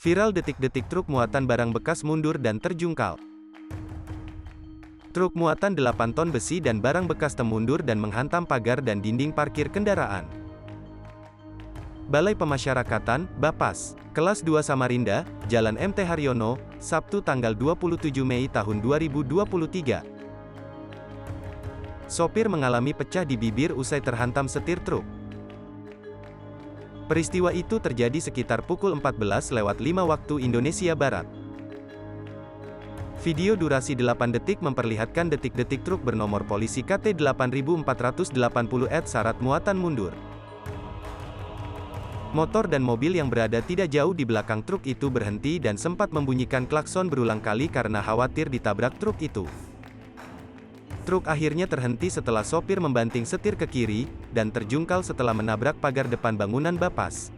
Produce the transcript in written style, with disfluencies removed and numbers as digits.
Viral detik-detik truk muatan barang bekas mundur dan terjungkal. Truk muatan 8 ton besi dan barang bekas mundur dan menghantam pagar dan dinding parkir kendaraan. Balai Pemasyarakatan, Bapas, Kelas 2 Samarinda, Jalan MT Haryono, Sabtu tanggal 27 Mei tahun 2023. Sopir mengalami pecah di bibir usai terhantam setir truk. Peristiwa itu terjadi sekitar pukul 14.05 waktu Indonesia Barat. Video durasi 8 detik memperlihatkan detik-detik truk bernomor polisi KT 8480 syarat muatan mundur. Motor dan mobil yang berada tidak jauh di belakang truk itu berhenti dan sempat membunyikan klakson berulang kali karena khawatir ditabrak truk itu. Truk akhirnya terhenti setelah sopir membanting setir ke kiri, dan terjungkal setelah menabrak pagar depan bangunan Bapas.